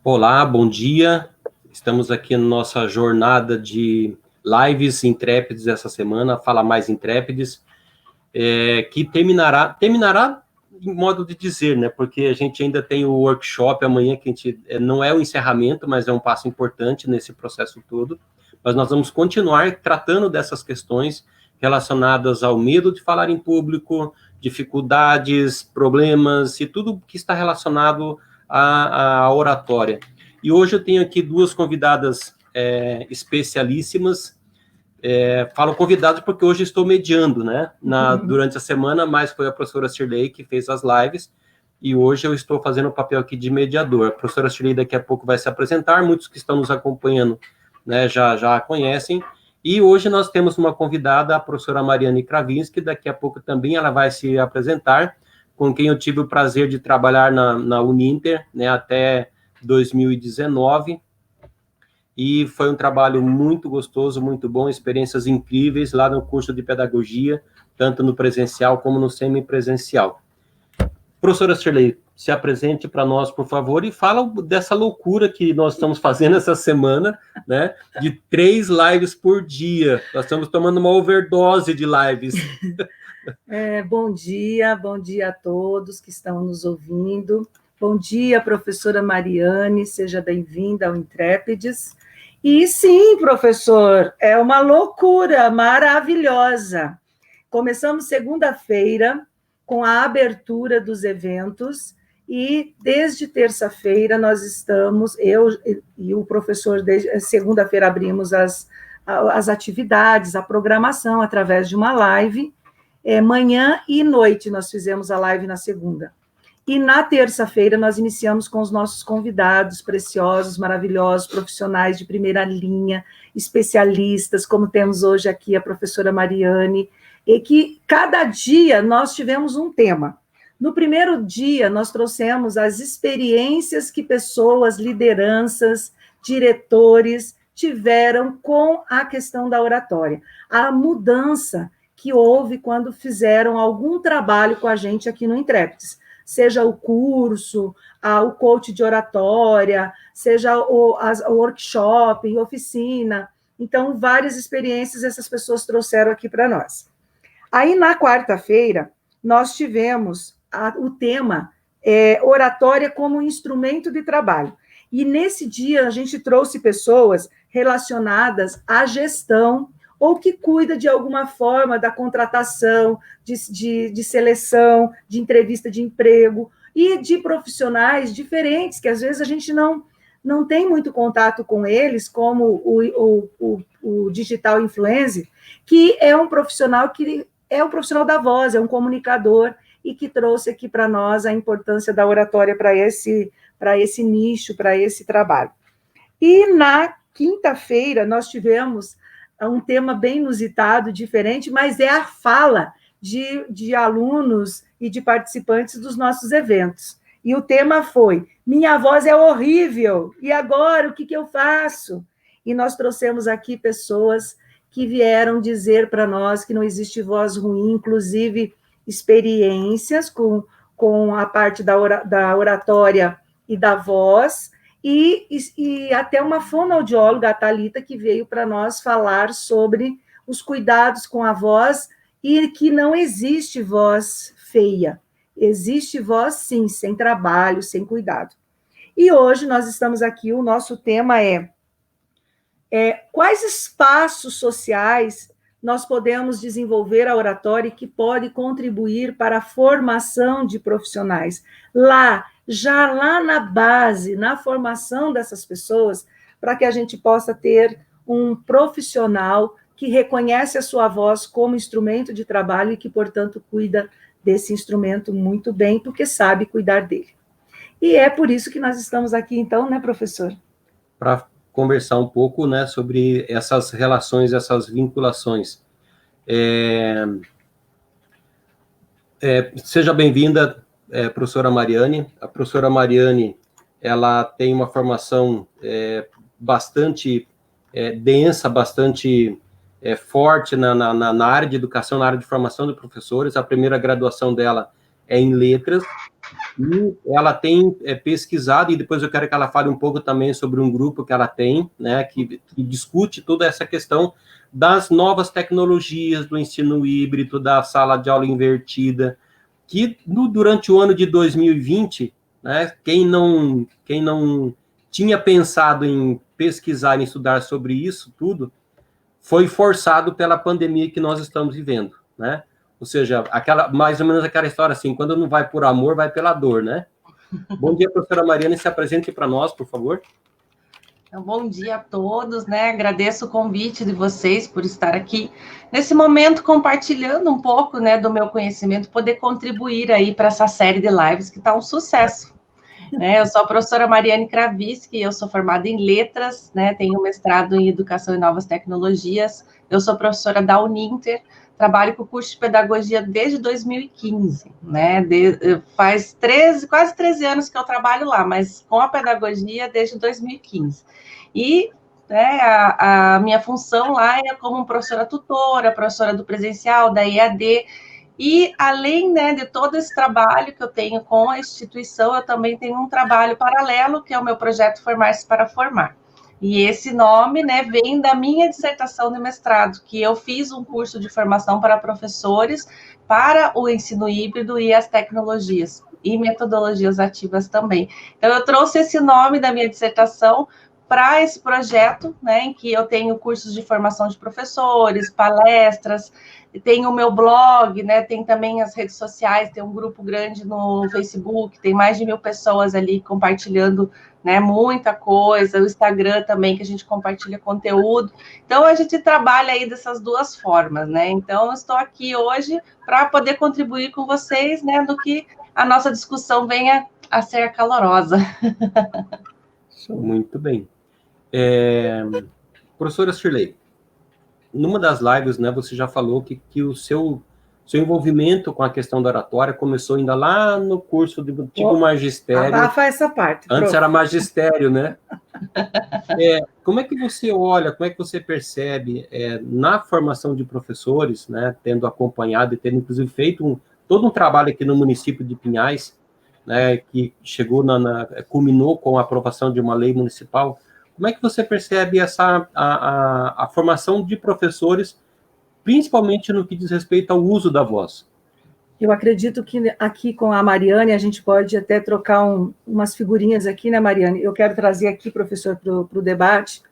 Olá, bom dia. Estamos aqui na nossa jornada de lives intrépides essa semana, Fala Mais Intrépides, que terminará em modo de dizer, né? Porque a gente ainda tem o workshop amanhã, que a gente não é o encerramento, mas é um passo importante nesse processo todo. Mas nós vamos continuar tratando dessas questões relacionadas ao medo de falar em público, dificuldades, problemas e tudo que está relacionado à oratória. E hoje eu tenho aqui duas convidadas especialíssimas. Falo convidados porque hoje estou mediando, né? Durante a semana, mas foi a professora Shirley que fez as lives, e hoje eu estou fazendo o papel aqui de mediador. A professora Shirley daqui a pouco vai se apresentar, muitos que estão nos acompanhando, né, já a conhecem, e hoje nós temos uma convidada, a professora Mariane Kravinski, daqui a pouco também ela vai se apresentar, com quem eu tive o prazer de trabalhar na Uninter, né, até 2019, e foi um trabalho muito gostoso, muito bom, experiências incríveis lá no curso de pedagogia, tanto no presencial como no semipresencial. Professora Shirley, se apresente para nós, por favor, e fala dessa loucura que nós estamos fazendo essa semana, né, de 3 lives por dia. Nós estamos tomando uma overdose de lives. Bom dia a todos que estão nos ouvindo. Bom dia, professora Mariane, seja bem-vinda ao Intrépides. E sim, professor, é uma loucura maravilhosa. Começamos segunda-feira com a abertura dos eventos e desde terça-feira nós estamos, eu e o professor, desde segunda-feira abrimos as atividades, a programação através de uma live. Manhã e noite nós fizemos a live na segunda. E na terça-feira nós iniciamos com os nossos convidados preciosos, maravilhosos, profissionais de primeira linha, especialistas, como temos hoje aqui a professora Mariane, e que cada dia nós tivemos um tema. No primeiro dia, nós trouxemos as experiências que pessoas, lideranças, diretores tiveram com a questão da oratória, a mudança que houve quando fizeram algum trabalho com a gente aqui no Intrépides, seja o curso, o coach de oratória, seja o workshop, oficina. Então, várias experiências essas pessoas trouxeram aqui para nós. Aí, na quarta-feira, nós tivemos o tema oratória como instrumento de trabalho. E nesse dia, a gente trouxe pessoas relacionadas à gestão, ou que cuida de alguma forma da contratação, de seleção, de entrevista de emprego, e de profissionais diferentes, que às vezes a gente não tem muito contato com eles, como o digital influencer, que é um profissional da voz, é um comunicador, e que trouxe aqui para nós a importância da oratória para esse nicho, para esse trabalho. E na quinta-feira nós tivemos um tema bem inusitado, diferente, mas é a fala de alunos e de participantes dos nossos eventos. E o tema foi: minha voz é horrível, e agora o que eu faço? E nós trouxemos aqui pessoas que vieram dizer para nós que não existe voz ruim, inclusive experiências com a parte da oratória e da voz, e até uma fonoaudióloga, a Thalita, que veio para nós falar sobre os cuidados com a voz e que não existe voz feia. Existe voz, sim, sem trabalho, sem cuidado. E hoje nós estamos aqui, o nosso tema é quais espaços sociais nós podemos desenvolver a oratória que pode contribuir para a formação de profissionais. Já lá na base, na formação dessas pessoas, para que a gente possa ter um profissional que reconhece a sua voz como instrumento de trabalho e que, portanto, cuida desse instrumento muito bem, porque sabe cuidar dele. E é por isso que nós estamos aqui, então, né, professor? Para conversar um pouco, né, sobre essas relações, essas vinculações. Seja bem-vinda, professora Mariane. A professora Mariane, ela tem uma formação bastante densa, bastante forte na área de educação, na área de formação de professores. A primeira graduação dela é em letras, E ela tem pesquisado, e depois eu quero que ela fale um pouco também sobre um grupo que ela tem, né, que discute toda essa questão das novas tecnologias, do ensino híbrido, da sala de aula invertida, que durante o ano de 2020, né, quem não tinha pensado em pesquisar, em estudar sobre isso tudo, foi forçado pela pandemia que nós estamos vivendo, né? Ou seja, mais ou menos aquela história assim, quando não vai por amor, vai pela dor, né? Bom dia, professora Mariana, se apresente para nós, por favor. Então, bom dia a todos, né? Agradeço o convite de vocês por estar aqui nesse momento compartilhando um pouco, né, do meu conhecimento, poder contribuir aí para essa série de lives que está um sucesso. Eu sou a professora Mariane Kraviski, eu sou formada em letras, né? Tenho mestrado em educação e novas tecnologias. Eu sou professora da Uninter, trabalho com o curso de pedagogia desde 2015, né? Faz quase 13 anos que eu trabalho lá, mas com a pedagogia desde 2015. E né, a minha função lá é como professora tutora, professora do presencial, da EAD. E, além, né, de todo esse trabalho que eu tenho com a instituição, eu também tenho um trabalho paralelo, que é o meu projeto Formar-se para Formar. E esse nome, né, vem da minha dissertação de mestrado, que eu fiz um curso de formação para professores para o ensino híbrido e as tecnologias, e metodologias ativas também. Então, eu trouxe esse nome da minha dissertação para esse projeto, né, em que eu tenho cursos de formação de professores, palestras, tem o meu blog, né, tem também as redes sociais, tem um grupo grande no Facebook, tem mais de 1.000 pessoas ali compartilhando, né, muita coisa, o Instagram também, que a gente compartilha conteúdo. Então, a gente trabalha aí dessas duas formas, né? Então, eu estou aqui hoje para poder contribuir com vocês, né, do que a nossa discussão venha a ser calorosa. Muito bem. Professora Shirley, numa das lives, né, você já falou que o seu envolvimento com a questão da oratória começou ainda lá no curso de tipo magistério. Abafa essa parte. Antes era magistério, né? Como é que você olha, como é que você percebe na formação de professores, né, tendo acompanhado e tendo inclusive feito todo um trabalho aqui no município de Pinhais, né, que chegou culminou com a aprovação de uma lei municipal. Como é que você percebe a formação de professores, principalmente no que diz respeito ao uso da voz? Eu acredito que aqui com a Mariane a gente pode até trocar umas figurinhas aqui, né, Mariane? Eu quero trazer aqui, professor, para o debate,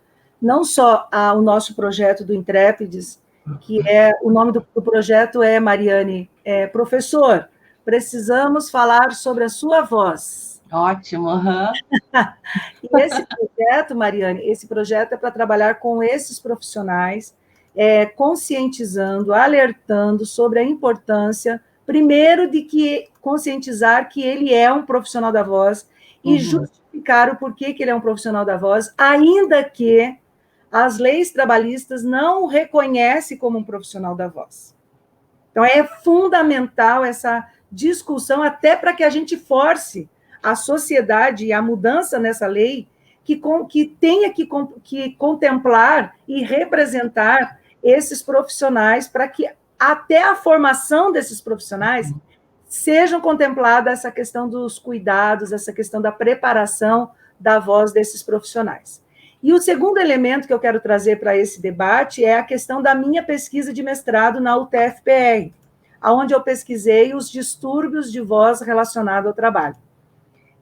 não só o nosso projeto do Intrépides, que o nome do projeto é, Mariane, professor, precisamos falar sobre a sua voz. Ótimo, E esse projeto, Mariane, esse projeto é para trabalhar com esses profissionais, conscientizando, alertando sobre a importância, primeiro, de conscientizar que ele é um profissional da voz e justificar o porquê que ele é um profissional da voz, ainda que as leis trabalhistas não o reconhecem como um profissional da voz. Então, é fundamental essa discussão, até para que a gente force a sociedade e a mudança nessa lei que tenha que contemplar e representar esses profissionais, para que até a formação desses profissionais sejam contemplada essa questão dos cuidados, essa questão da preparação da voz desses profissionais. E o segundo elemento que eu quero trazer para esse debate é a questão da minha pesquisa de mestrado na UTFPR, onde eu pesquisei os distúrbios de voz relacionados ao trabalho,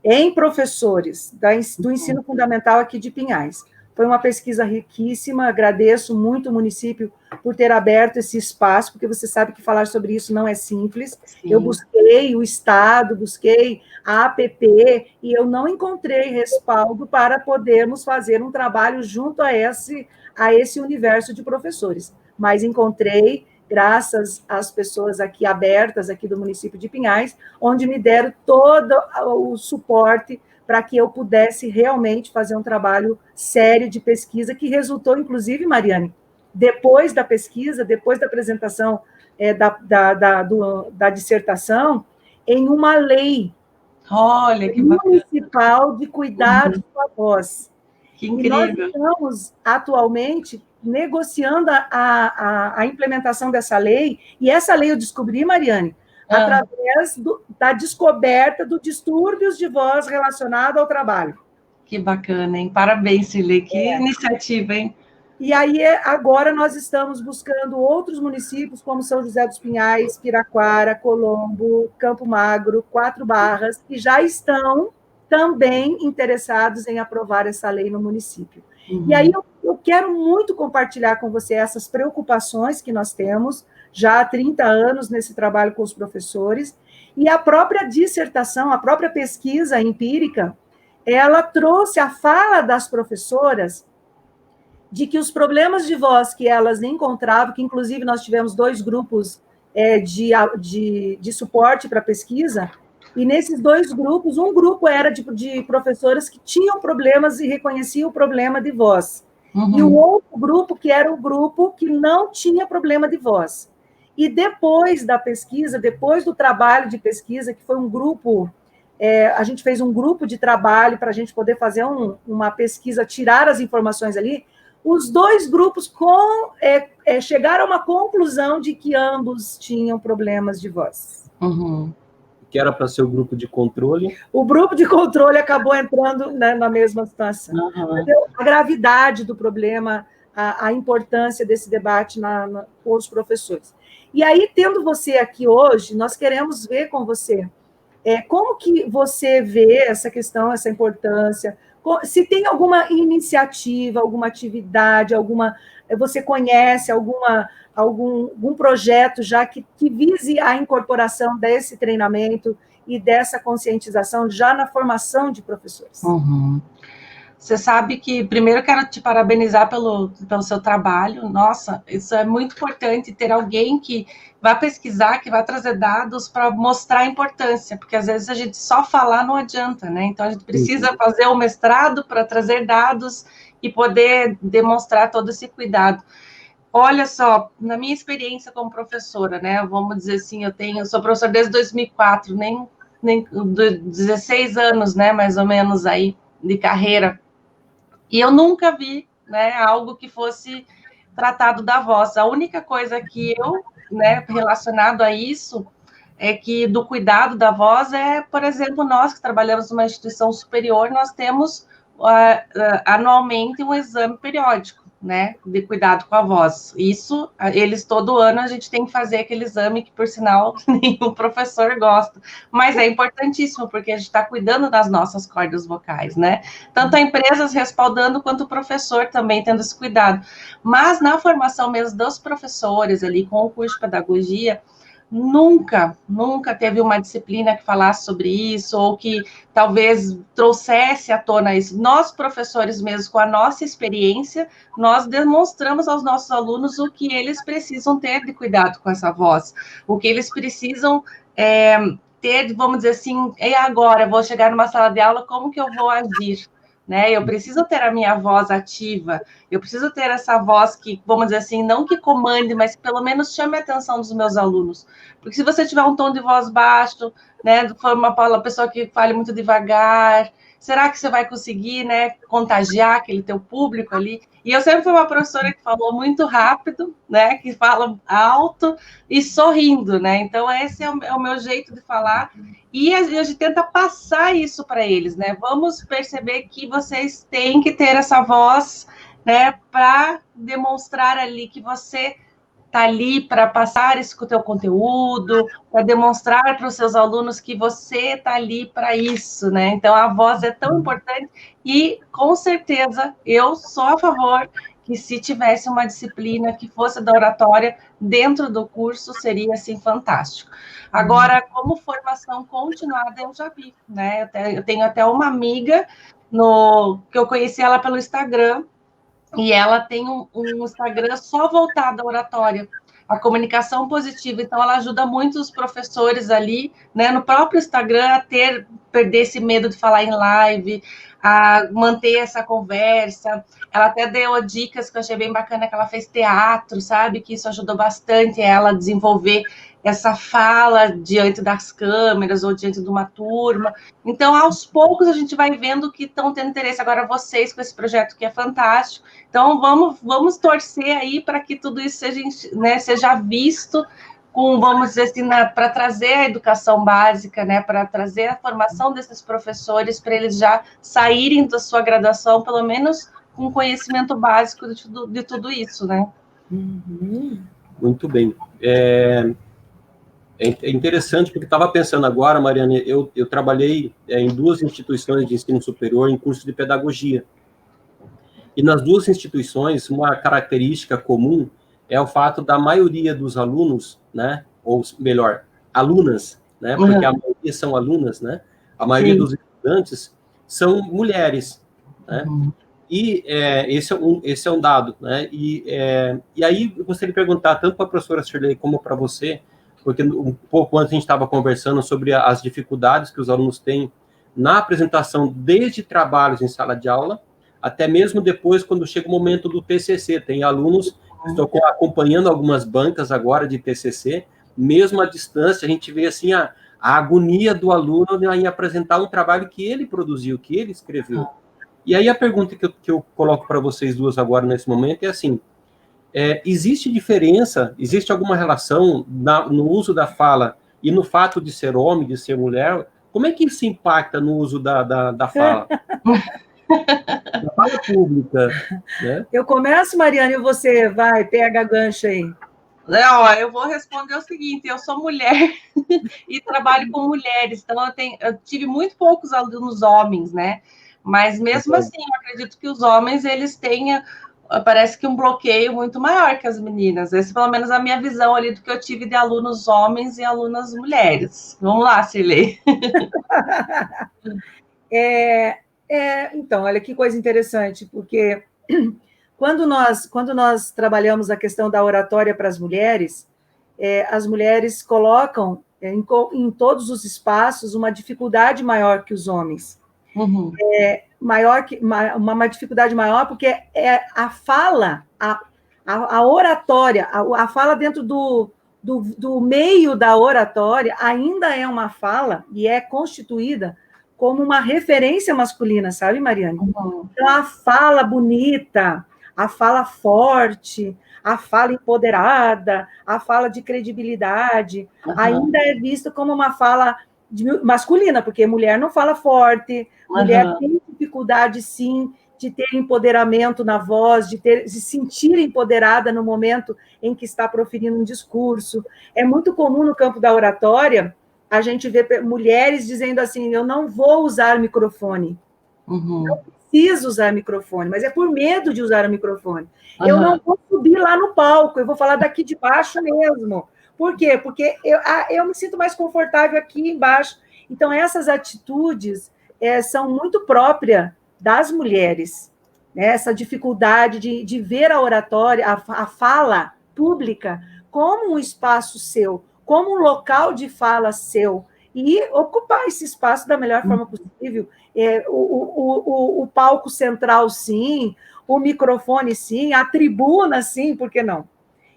em professores do ensino fundamental aqui de Pinhais. Foi uma pesquisa riquíssima, agradeço muito o município por ter aberto esse espaço, porque você sabe que falar sobre isso não é simples. Sim. Eu busquei o Estado, busquei a APP, e eu não encontrei respaldo para podermos fazer um trabalho junto a esse universo de professores. Mas encontrei, graças às pessoas aqui abertas, aqui do município de Pinhais, onde me deram todo o suporte para que eu pudesse realmente fazer um trabalho sério de pesquisa, que resultou, inclusive, Mariane, depois da pesquisa, depois da apresentação da dissertação, em uma lei municipal de cuidado com a voz. Que incrível. E nós estamos, atualmente, negociando a implementação dessa lei, e essa lei eu descobri, Mariane, através da descoberta do distúrbios de voz relacionado ao trabalho. Que bacana, hein? Parabéns, Cirlei, que iniciativa, hein? E aí, agora nós estamos buscando outros municípios, como São José dos Pinhais, Piraquara, Colombo, Campo Magro, Quatro Barras, que já estão também interessados em aprovar essa lei no município. E aí eu quero muito compartilhar com você essas preocupações que nós temos já há 30 anos nesse trabalho com os professores, e a própria dissertação, a própria pesquisa empírica, ela trouxe a fala das professoras de que os problemas de voz que elas encontravam, que inclusive nós tivemos 2 grupos de suporte para pesquisa, e nesses 2 grupos, um grupo era de professoras que tinham problemas e reconheciam o problema de voz, e o outro grupo que era o grupo que não tinha problema de voz. E depois da pesquisa, depois do trabalho de pesquisa, que foi um grupo, a gente fez um grupo de trabalho para a gente poder fazer uma pesquisa, tirar as informações ali, os 2 grupos chegaram a uma conclusão de que ambos tinham problemas de voz. Que era para ser o grupo de controle. O grupo de controle acabou entrando, né, na mesma situação. A gravidade do problema, a importância desse debate com os professores. E aí, tendo você aqui hoje, nós queremos ver com você como que você vê essa questão, essa importância, se tem alguma iniciativa, alguma atividade, você conhece algum projeto já que vise a incorporação desse treinamento e dessa conscientização já na formação de professores. Você sabe que, primeiro, eu quero te parabenizar pelo seu trabalho. Nossa, isso é muito importante, ter alguém que vai pesquisar, que vai trazer dados para mostrar a importância, porque às vezes a gente só falar não adianta, né? Então, a gente precisa fazer o mestrado para trazer dados e poder demonstrar todo esse cuidado. Olha só, na minha experiência como professora, né? Vamos dizer assim, eu sou professora desde 2004, nem 16 anos, né? Mais ou menos aí de carreira. E eu nunca vi, né, algo que fosse tratado da voz. A única coisa que eu, né, relacionado a isso, é que do cuidado da voz por exemplo, nós que trabalhamos numa instituição superior, nós temos anualmente um exame periódico, né, de cuidado com a voz. Isso, todo ano a gente tem que fazer aquele exame que, por sinal, nenhum professor gosta, mas é importantíssimo, porque a gente está cuidando das nossas cordas vocais, né, tanto a empresas respaldando, quanto o professor também tendo esse cuidado. Mas na formação mesmo dos professores ali, com o curso de pedagogia, nunca teve uma disciplina que falasse sobre isso, ou que talvez trouxesse à tona isso. Nós, professores mesmo, com a nossa experiência, nós demonstramos aos nossos alunos o que eles precisam ter de cuidado com essa voz, o que eles precisam ter, vamos dizer assim, e agora, vou chegar numa sala de aula, como que eu vou agir? Né? Eu preciso ter a minha voz ativa, eu preciso ter essa voz que, vamos dizer assim, não que comande, mas que pelo menos chame a atenção dos meus alunos. Porque se você tiver um tom de voz baixo, né, for uma pessoa que fale muito devagar, será que você vai conseguir, né, contagiar aquele teu público ali? E eu sempre fui uma professora que falou muito rápido, né, que fala alto e sorrindo, né? Então, esse é o meu jeito de falar. E a gente tenta passar isso para eles, né? Vamos perceber que vocês têm que ter essa voz, né, para demonstrar ali que você está ali para passar esse com o teu conteúdo, para demonstrar para os seus alunos que você está ali para isso, né? Então, a voz é tão importante e, com certeza, eu sou a favor que se tivesse uma disciplina que fosse da oratória dentro do curso, seria, assim, fantástico. Agora, como formação continuada, eu já vi, né? Eu tenho até uma amiga que eu conheci ela pelo Instagram, e ela tem um Instagram só voltado à oratória, à comunicação positiva. Então, ela ajuda muito os professores ali, né, no próprio Instagram, a perder esse medo de falar em live, a manter essa conversa. Ela até deu dicas que eu achei bem bacana, que ela fez teatro, sabe? Que isso ajudou bastante ela a desenvolver essa fala diante das câmeras ou diante de uma turma. Então, aos poucos, a gente vai vendo que estão tendo interesse. Agora, vocês com esse projeto que é fantástico. Então, vamos torcer aí para que tudo isso seja, né, seja visto vamos dizer assim, para trazer a educação básica, né, para trazer a formação desses professores, para eles já saírem da sua graduação, pelo menos com conhecimento básico de tudo isso, né? Uhum. Muito bem. É interessante, porque estava pensando agora, Mariane, eu trabalhei em 2 instituições de ensino superior em curso de pedagogia. E nas 2 instituições, uma característica comum é o fato da maioria dos alunos, né, ou melhor, alunas, né, porque a maioria são alunas, né, a maioria dos estudantes são mulheres, né, e esse é um dado, né, e aí eu gostaria de perguntar tanto para a professora Shirley como para você, porque um pouco antes a gente estava conversando sobre as dificuldades que os alunos têm na apresentação, desde trabalhos em sala de aula, até mesmo depois, quando chega o momento do TCC. Tem alunos que estão acompanhando algumas bancas agora de TCC, mesmo à distância, a gente vê assim a agonia do aluno em apresentar um trabalho que ele produziu, que ele escreveu. E aí a pergunta que eu coloco para vocês duas agora, nesse momento, é assim, existe diferença, existe alguma relação no uso da fala e no fato de ser homem, de ser mulher? Como é que isso impacta no uso da fala? Na fala pública, né? Eu começo, Mariana, e você vai, pega a gancho aí. Não, eu vou responder o seguinte: eu sou mulher e trabalho com mulheres, então eu tive muito poucos alunos homens, né? Mas mesmo assim, eu acredito que os homens eles têm, parece que um bloqueio muito maior que as meninas. Essa, pelo menos, a minha visão ali do que eu tive de alunos homens e alunas mulheres. Vamos lá, Cirlei. Então, olha que coisa interessante, porque quando nós trabalhamos a questão da oratória para as mulheres colocam em todos os espaços uma dificuldade maior que os homens. Uhum. Uma dificuldade maior, porque a fala, a oratória, a fala dentro do meio da oratória ainda é uma fala e é constituída como uma referência masculina, sabe, Mariane? Uhum. Então, a fala bonita, a fala forte, a fala empoderada, a fala de credibilidade, ainda é vista como uma fala masculina, porque mulher não fala forte, mulher tem dificuldade, sim, de ter empoderamento na voz, de se sentir empoderada no momento em que está proferindo um discurso. É muito comum no campo da oratória a gente vê mulheres dizendo assim, eu não vou usar microfone. Não preciso usar microfone, mas é por medo de usar o microfone. Eu não vou subir lá no palco, eu vou falar daqui de baixo mesmo. Por quê? Porque eu me sinto mais confortável aqui embaixo. Então, essas atitudes são muito próprias das mulheres, né? Essa dificuldade de ver a oratória, a fala pública, como um espaço seu, como um local de fala seu, e ocupar esse espaço da melhor forma possível. O palco central, sim, o microfone, sim, a tribuna, sim, por que não?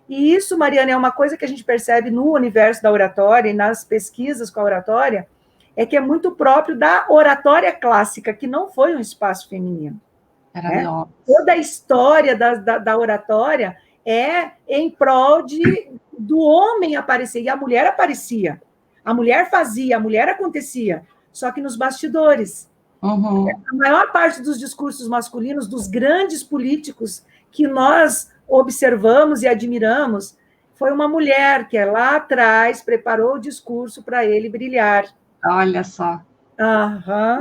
E isso, Mariana, é uma coisa que a gente percebe no universo da oratória e nas pesquisas com a oratória, é que é muito próprio da oratória clássica, que não foi um espaço feminino. Né? Toda a história da oratória é em prol do homem aparecer, e a mulher aparecia. A mulher fazia, a mulher acontecia, só que nos bastidores. A maior parte dos discursos masculinos, dos grandes políticos que nós observamos e admiramos, foi uma mulher que lá atrás preparou o discurso para ele brilhar. Olha só.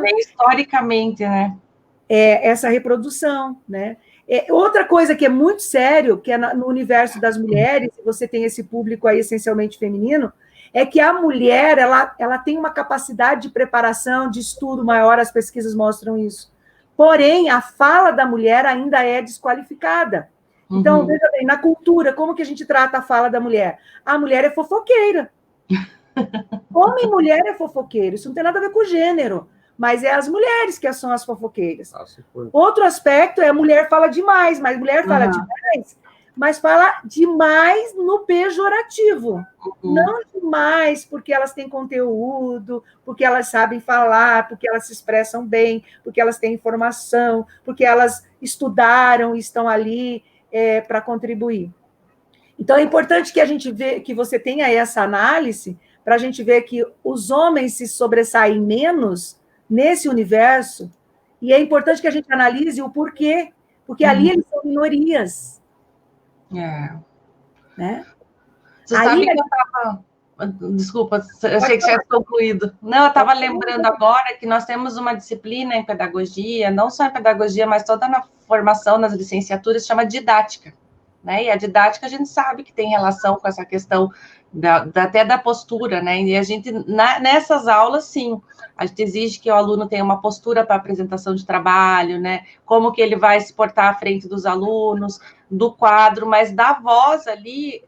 Bem, historicamente, né? Essa reprodução, né? Outra coisa que é muito sério, que é no universo das mulheres, você tem esse público aí essencialmente feminino, é que a mulher ela tem uma capacidade de preparação, de estudo maior, as pesquisas mostram isso. Porém, a fala da mulher ainda é desqualificada. Então, veja bem, na cultura, como que a gente trata a fala da mulher? A mulher é fofoqueira. Homem e mulher é fofoqueiro, isso não tem nada a ver com gênero, mas é as mulheres que são as fofoqueiras. Outro aspecto é a mulher fala demais, mas mulher fala demais, mas fala demais no pejorativo. Não demais porque elas têm conteúdo, porque elas sabem falar, porque elas se expressam bem, porque elas têm informação, porque elas estudaram e estão ali para contribuir. Então, é importante que a gente vê, que você tenha essa análise, para a gente ver que os homens se sobressaem menos nesse universo, e é importante que a gente analise o porquê, porque ali eles são minorias. Né? Você sabe que eu estava... Desculpa, eu achei que você tinha concluído. Não, eu estava lembrando agora que nós temos uma disciplina em pedagogia, não só em pedagogia, mas toda na formação, nas licenciaturas, chama didática. Né? E a didática a gente sabe que tem relação com essa questão até da postura, né? E a gente, nessas aulas, sim, a gente exige que o aluno tenha uma postura para apresentação de trabalho, né? Como que ele vai se portar à frente dos alunos, do quadro, mas da voz ali,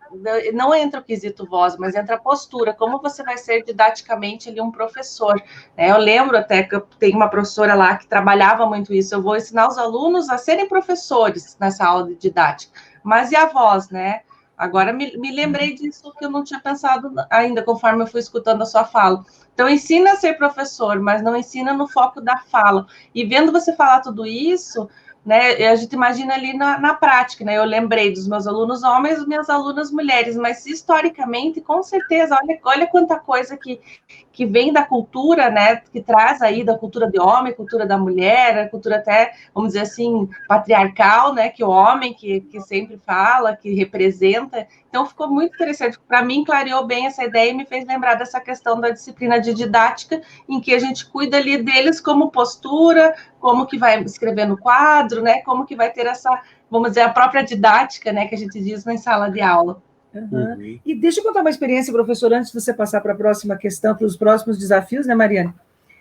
não entra o quesito voz, mas entra a postura, como você vai ser didaticamente ali um professor, né? Eu lembro até que eu tenho uma professora lá que trabalhava muito isso, eu vou ensinar os alunos a serem professores nessa aula de didática, mas e a voz, né? Agora me lembrei disso que eu não tinha pensado ainda, conforme eu fui escutando a sua fala. Então, ensina a ser professor, mas não ensina no foco da fala. E vendo você falar tudo isso, né, a gente imagina ali na prática, né? Eu lembrei dos meus alunos homens e minhas alunas mulheres, mas historicamente, com certeza, olha quanta coisa que vem da cultura, né, que traz aí da cultura de homem, cultura da mulher, a cultura até, vamos dizer assim, patriarcal, né, que o homem que sempre fala, que representa. Então, ficou muito interessante. Para mim, clareou bem essa ideia e me fez lembrar dessa questão da disciplina de didática, em que a gente cuida ali deles como postura, como que vai escrever no quadro, né, como que vai ter essa, vamos dizer, a própria didática, né, que a gente diz na sala de aula. Uhum. E deixa eu contar uma experiência, professor, antes de você passar para a próxima questão, para os próximos desafios, né, Mariane?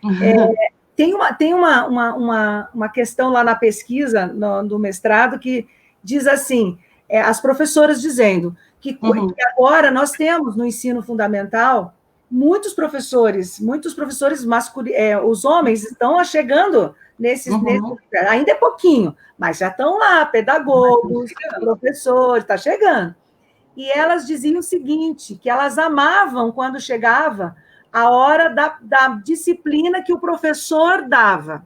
Uhum. Tem uma questão lá na pesquisa do mestrado que diz assim, as professoras dizendo que agora nós temos no ensino fundamental muitos professores masculinos, os homens estão chegando nesses, ainda é pouquinho, mas já estão lá, pedagogos, professores, está chegando. E elas diziam o seguinte, que elas amavam quando chegava a hora da disciplina que o professor dava.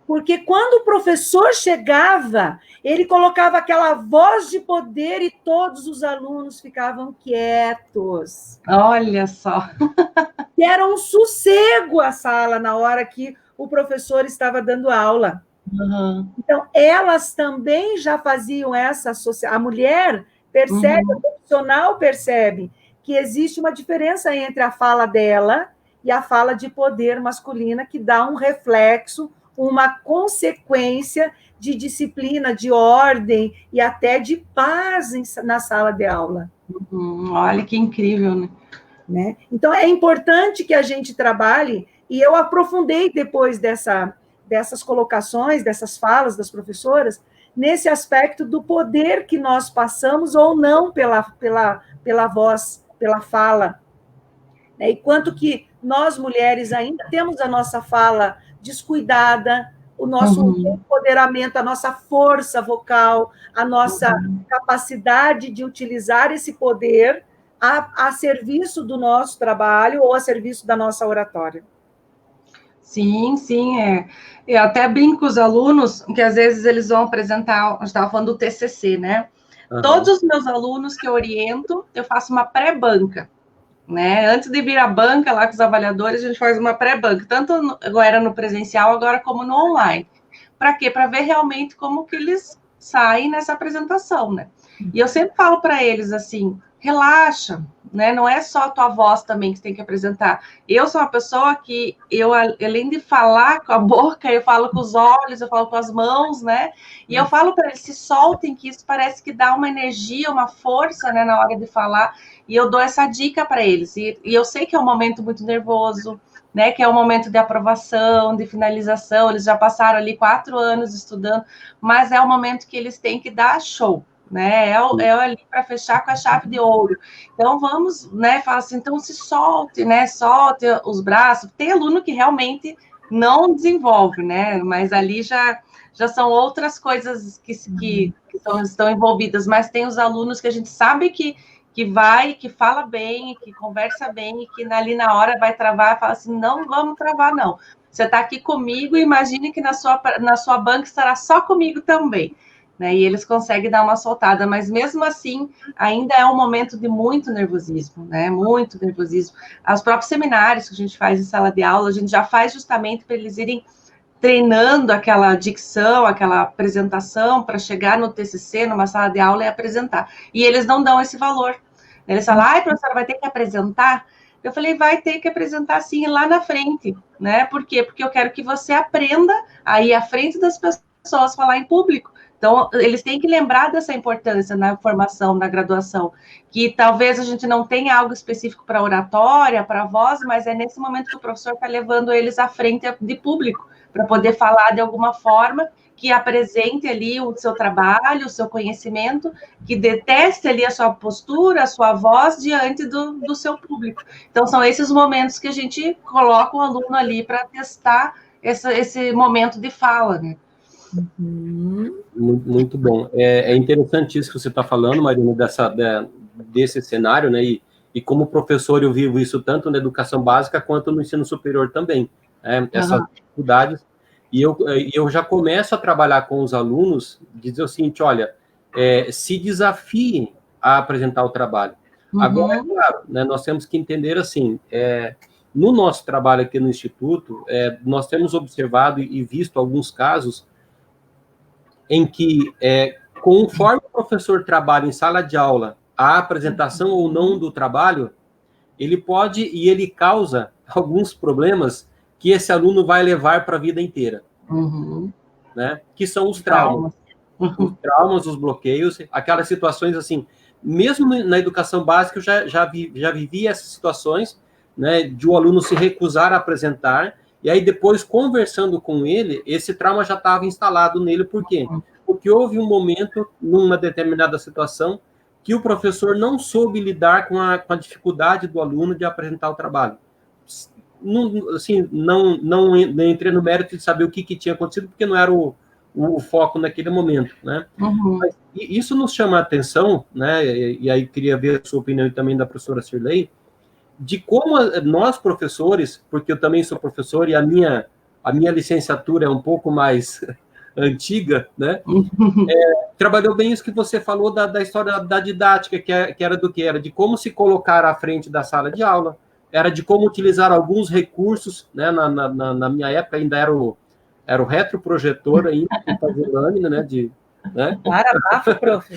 Porque quando o professor chegava, ele colocava aquela voz de poder e todos os alunos ficavam quietos. Olha só! E era um sossego a sala na hora que o professor estava dando aula. Então, elas também já faziam essa associação. A mulher percebe, o profissional percebe que existe uma diferença entre a fala dela e a fala de poder masculina, que dá um reflexo, uma consequência de disciplina, de ordem e até de paz na sala de aula. Olha que incrível, né? Então, é importante que a gente trabalhe, e eu aprofundei depois dessas colocações, dessas falas das professoras, nesse aspecto do poder que nós passamos ou não pela voz, pela fala. Né? E quanto que nós, mulheres, ainda temos a nossa fala descuidada, o nosso empoderamento, a nossa força vocal, a nossa capacidade de utilizar esse poder a serviço do nosso trabalho ou a serviço da nossa oratória. Sim, eu até brinco com os alunos, que às vezes eles vão apresentar, a gente estava falando do TCC, né? Todos os meus alunos que eu oriento, eu faço uma pré-banca, né? Antes de vir à banca lá com os avaliadores, a gente faz uma pré-banca, tanto agora no presencial, agora como no online. Para quê? Para ver realmente como que eles saem nessa apresentação, né? E eu sempre falo para eles assim, relaxa, né? Não é só a tua voz também que você tem que apresentar. Eu sou uma pessoa que, além de falar com a boca, eu falo com os olhos, eu falo com as mãos, né? E eu falo para eles, se soltem, que isso parece que dá uma energia, uma força, né, na hora de falar. E eu dou essa dica para eles. E eu sei que é um momento muito nervoso, né? Que é um momento de aprovação, de finalização. Eles já passaram ali 4 anos estudando, mas é o momento que eles têm que dar show. Né? É ali para fechar com a chave de ouro. Então, vamos, né? Fala assim, então se solte, né? Solte os braços. Tem aluno que realmente não desenvolve, né? Mas ali já são outras coisas que estão envolvidas. Mas tem os alunos que a gente sabe que vai, que fala bem, que conversa bem, e que ali na hora vai travar, fala assim, não vamos travar, não. Você está aqui comigo, imagine que na sua banca estará só comigo também. né? E eles conseguem dar uma soltada, mas mesmo assim, ainda é um momento de muito nervosismo, né? Muito nervosismo. Os próprios seminários que a gente faz em sala de aula, a gente já faz justamente para eles irem treinando aquela dicção, aquela apresentação, para chegar no TCC, numa sala de aula e apresentar. E eles não dão esse valor. Eles falam, ai, professora, vai ter que apresentar? Eu falei, vai ter que apresentar sim lá na frente, né? Por quê? Porque eu quero que você aprenda aí à frente das pessoas falar em público. Então, eles têm que lembrar dessa importância na formação, na graduação, que talvez a gente não tenha algo específico para oratória, para voz, mas é nesse momento que o professor está levando eles à frente de público, para poder falar de alguma forma que apresente ali o seu trabalho, o seu conhecimento, que deteste ali a sua postura, a sua voz diante do seu público. Então, são esses momentos que a gente coloca o aluno ali para testar esse momento de fala, né? Muito bom. É interessante isso que você está falando, Marina, desse cenário, né? E como professor eu vivo isso tanto na educação básica quanto no ensino superior também. Essas dificuldades. E eu já começo a trabalhar com os alunos, dizer o seguinte, olha, se desafiem a apresentar o trabalho. Agora, é claro, né, nós temos que entender assim, no nosso trabalho aqui no Instituto, nós temos observado e visto alguns casos em que, conforme o professor trabalha em sala de aula, a apresentação ou não do trabalho, ele pode e ele causa alguns problemas que esse aluno vai levar para a vida inteira, né? Que são os traumas. Os traumas, os bloqueios, aquelas situações assim, mesmo na educação básica, eu já vivi essas situações, né, de o aluno se recusar a apresentar, e aí depois, conversando com ele, esse trauma já estava instalado nele, por quê? Porque houve um momento, numa determinada situação, que o professor não soube lidar com a dificuldade do aluno de apresentar o trabalho. Não entrei no mérito de saber o que tinha acontecido, porque não era o foco naquele momento, né? Mas isso nos chama a atenção, né? E aí queria ver a sua opinião e também da professora Cirlei, de como nós, professores, porque eu também sou professor e a minha licenciatura é um pouco mais antiga, né? Trabalhou bem isso que você falou da história da didática, que era do que? Era de como se colocar à frente da sala de aula, era de como utilizar alguns recursos, né? Na minha época ainda era o retroprojetor ainda, de fazer lâmina, né? Né? Para, bafa, prof.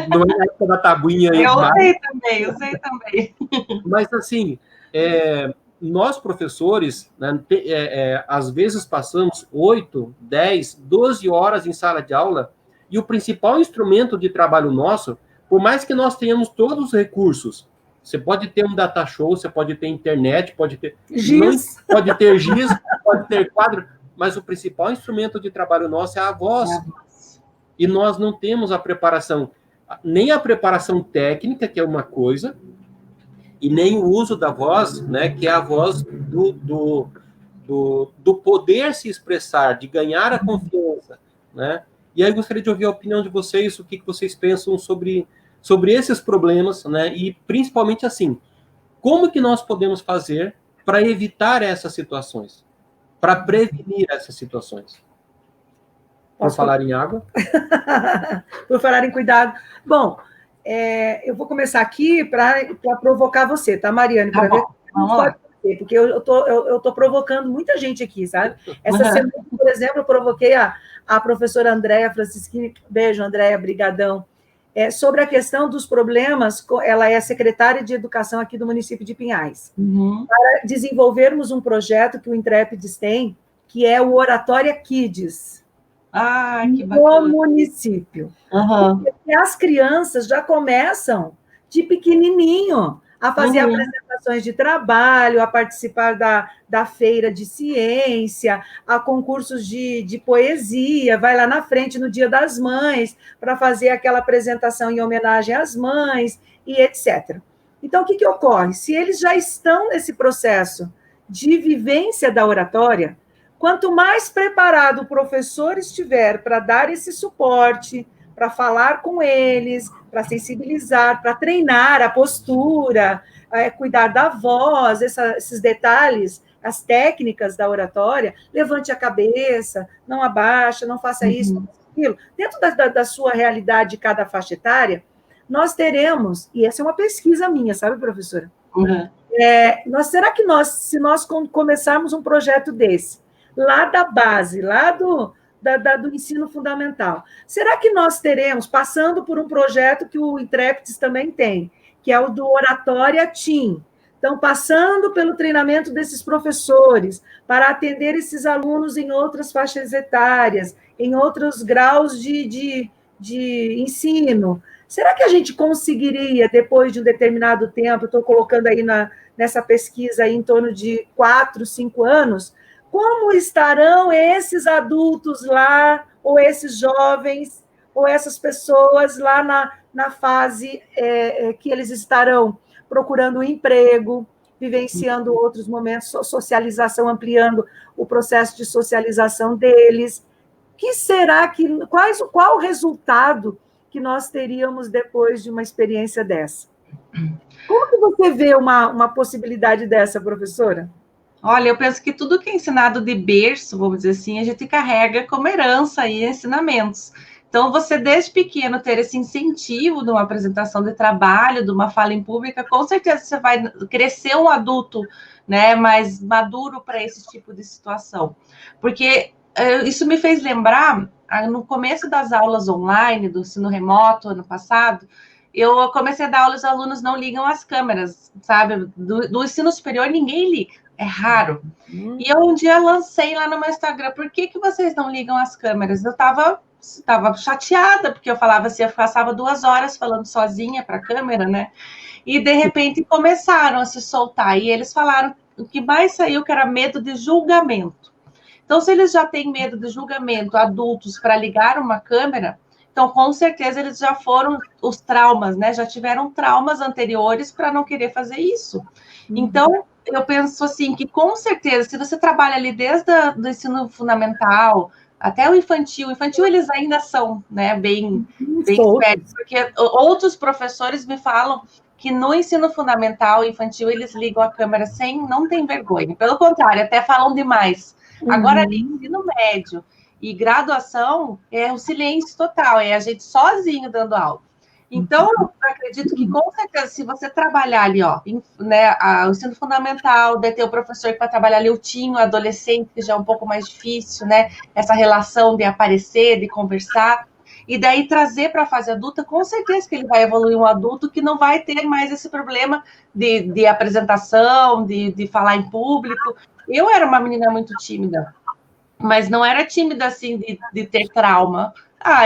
Não é na época da tabuinha aí. Eu usei também. Mas, assim, nós, professores, né, às vezes passamos 8, 10, 12 horas em sala de aula, e o principal instrumento de trabalho nosso, por mais que nós tenhamos todos os recursos, você pode ter um data show, você pode ter internet, pode ter giz, pode ter quadro, mas o principal instrumento de trabalho nosso é a voz. E nós não temos a preparação, nem a preparação técnica, que é uma coisa, e nem o uso da voz, né, que é a voz do poder se expressar, de ganhar a confiança, né? E aí gostaria de ouvir a opinião de vocês, o que vocês pensam sobre esses problemas, né? E principalmente assim, como que nós podemos fazer para evitar essas situações, para prevenir essas situações? Por falar em água? Por falar em cuidado. Bom, eu vou começar aqui para provocar você, tá, Mariane? Para ver como pode ser, porque eu tô provocando muita gente aqui, sabe? Essa semana, por exemplo, eu provoquei a professora Andréa Francisquini, beijo, Andréa, brigadão, sobre a questão dos problemas, ela é secretária de Educação aqui do município de Pinhais, para desenvolvermos um projeto que o Intrépides tem, que é o Oratória Kids, que bacana. No município. Porque as crianças já começam de pequenininho a fazer apresentações de trabalho, a participar da feira de ciência, a concursos de poesia, vai lá na frente no Dia das Mães para fazer aquela apresentação em homenagem às mães e etc. Então, o que ocorre? Se eles já estão nesse processo de vivência da oratória, quanto mais preparado o professor estiver para dar esse suporte, para falar com eles, para sensibilizar, para treinar a postura, cuidar da voz, esses detalhes, as técnicas da oratória, levante a cabeça, não abaixa, não faça isso. aquilo, dentro da sua realidade de cada faixa etária, nós teremos, e essa é uma pesquisa minha, sabe, professora? Uhum. Será que se nós começarmos um projeto desse, lá da base, lá do ensino fundamental, será que nós teremos, passando por um projeto que o Intrépides também tem, que é o do Oratória Team, então, passando pelo treinamento desses professores, para atender esses alunos em outras faixas etárias, em outros graus de ensino, será que a gente conseguiria, depois de um determinado tempo, estou colocando aí nessa pesquisa aí, em torno de 4, 5 anos, como estarão esses adultos lá, ou esses jovens, ou essas pessoas lá na fase que eles estarão procurando um emprego, vivenciando outros momentos, socialização, ampliando o processo de socialização deles. Qual o resultado que nós teríamos depois de uma experiência dessa? Como que você vê uma possibilidade dessa, professora? Olha, eu penso que tudo que é ensinado de berço, vamos dizer assim, a gente carrega como herança aí ensinamentos. Então, você, desde pequeno, ter esse incentivo de uma apresentação de trabalho, de uma fala em pública, com certeza você vai crescer um adulto, né, mais maduro para esse tipo de situação. Porque isso me fez lembrar, no começo das aulas online, do ensino remoto, ano passado, eu comecei a dar aula, os alunos não ligam as câmeras, sabe? Do ensino superior, ninguém liga, é raro. E eu um dia lancei lá no meu Instagram, por que vocês não ligam as câmeras? Eu estava chateada, porque eu falava assim, eu passava 2 horas falando sozinha para a câmera, né? E, de repente, começaram a se soltar. E eles falaram, o que mais saiu que era medo de julgamento. Então, se eles já têm medo de julgamento, adultos, para ligar uma câmera, então, com certeza, eles já foram os traumas, né? Já tiveram traumas anteriores para não querer fazer isso. Então, eu penso assim, que com certeza, se você trabalha ali desde o ensino fundamental até o infantil eles ainda são, né, bem espertos, porque outros professores me falam que no ensino fundamental e infantil eles ligam a câmera não tem vergonha, pelo contrário, até falam demais. Agora, ali, ensino médio e graduação, é o silêncio total, é a gente sozinho dando aula. Então, eu acredito que, com certeza, se você trabalhar ali, ó, né, o ensino fundamental, daí ter o professor que vai trabalhar ali o teen, o adolescente, que já é um pouco mais difícil, né, essa relação de aparecer, de conversar, e daí trazer para a fase adulta, com certeza que ele vai evoluir um adulto que não vai ter mais esse problema de apresentação, de falar em público. Eu era uma menina muito tímida, mas não era tímida, assim, de ter trauma.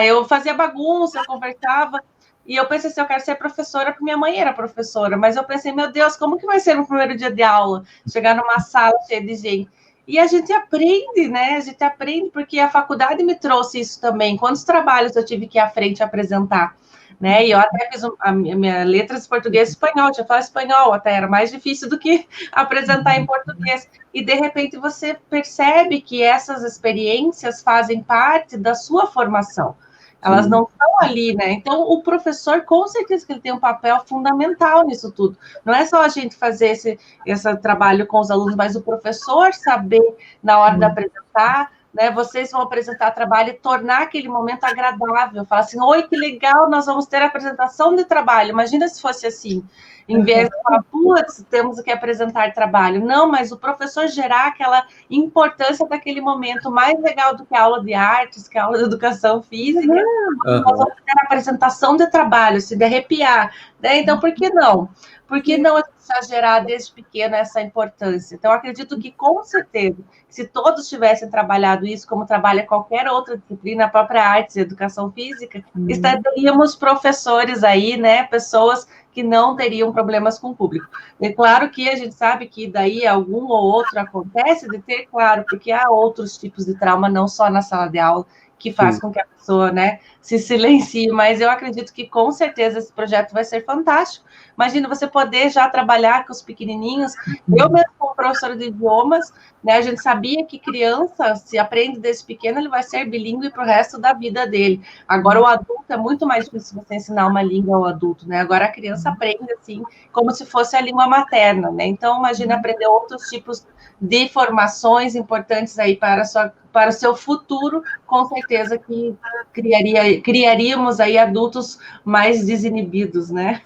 Eu fazia bagunça, eu conversava, e eu pensei assim, eu quero ser professora, porque minha mãe era professora, mas eu pensei, meu Deus, como que vai ser no primeiro dia de aula? Chegar numa sala cheia de gente. E a gente aprende, né? A gente aprende, porque a faculdade me trouxe isso também. Quantos trabalhos eu tive que ir à frente apresentar, né? E eu até fiz a minha letras de português e espanhol, tinha falado espanhol, até era mais difícil do que apresentar em português. E, de repente, você percebe que essas experiências fazem parte da sua formação. Elas não estão ali, né? Então, o professor, com certeza que ele tem um papel fundamental nisso tudo. Não é só a gente fazer esse trabalho com os alunos, mas o professor saber, na hora de apresentar, né? Vocês vão apresentar trabalho e tornar aquele momento agradável. Falar assim, oi, que legal, nós vamos ter a apresentação de trabalho. Imagina se fosse assim. Em vez de falar, putz, temos que apresentar trabalho. Não, mas o professor gerar aquela importância daquele momento mais legal do que a aula de artes, que a aula de educação física. Nós vamos ter a apresentação de trabalho, se de arrepiar. Né? Então, por que não? Por que não exagerar desde pequeno essa importância? Então, acredito que, com certeza, se todos tivessem trabalhado isso, como trabalha qualquer outra disciplina, a própria artes e educação física, estaríamos professores aí, né? Pessoas que não teriam problemas com o público. É claro que a gente sabe que daí algum ou outro acontece de ter, claro, porque há outros tipos de trauma, não só na sala de aula, que faz com que a pessoa, né, se silencie, mas eu acredito que, com certeza, esse projeto vai ser fantástico. Imagina você poder já trabalhar com os pequenininhos. Eu mesmo, como professora de idiomas, né, a gente sabia que criança, se aprende desde pequeno, ele vai ser bilíngue para o resto da vida dele. Agora, o adulto, é muito mais difícil você ensinar uma língua ao adulto, né? Agora, a criança aprende, assim, como se fosse a língua materna, né? Então, imagina aprender outros tipos de formações importantes aí para a sua para o seu futuro, com certeza que criaríamos aí adultos mais desinibidos, né?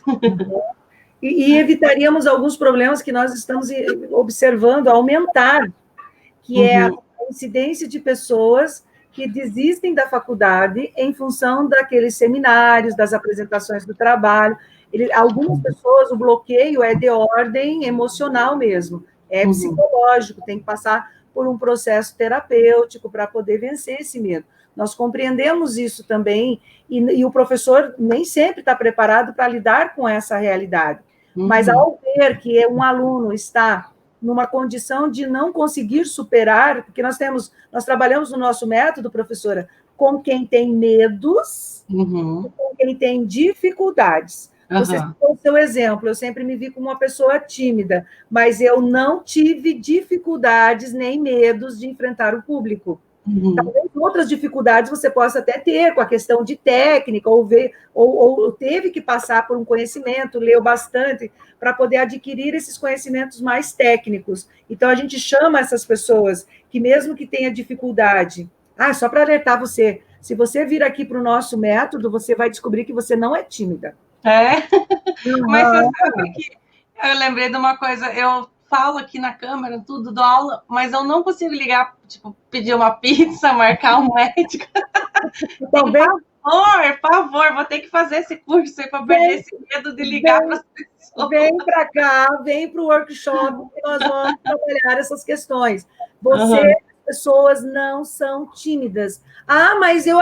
E evitaríamos alguns problemas que nós estamos observando aumentar, que é a incidência de pessoas que desistem da faculdade em função daqueles seminários, das apresentações do trabalho. Algumas pessoas, o bloqueio é de ordem emocional mesmo, é psicológico, tem que passar por um processo terapêutico para poder vencer esse medo. Nós compreendemos isso também, e o professor nem sempre está preparado para lidar com essa realidade. Mas ao ver que um aluno está numa condição de não conseguir superar, porque nós trabalhamos no nosso método, professora, com quem tem medos, e com quem tem dificuldades. Você citou o seu exemplo, eu sempre me vi como uma pessoa tímida, mas eu não tive dificuldades nem medos de enfrentar o público. Talvez outras dificuldades você possa até ter com a questão de técnica, ou teve que passar por um conhecimento, leu bastante, para poder adquirir esses conhecimentos mais técnicos. Então, a gente chama essas pessoas que, mesmo que tenha dificuldade, só para alertar você, se você vir aqui para o nosso método, você vai descobrir que você não é tímida. Mas você sabe que eu lembrei de uma coisa, eu falo aqui na câmera, tudo, dou aula, mas eu não consigo ligar, tipo, pedir uma pizza, marcar um médico. Então, por favor, vou ter que fazer esse curso aí para perder esse medo de ligar para as pessoas. Vem para cá, vem para o workshop, que nós vamos trabalhar essas questões. Pessoas não são tímidas. Mas eu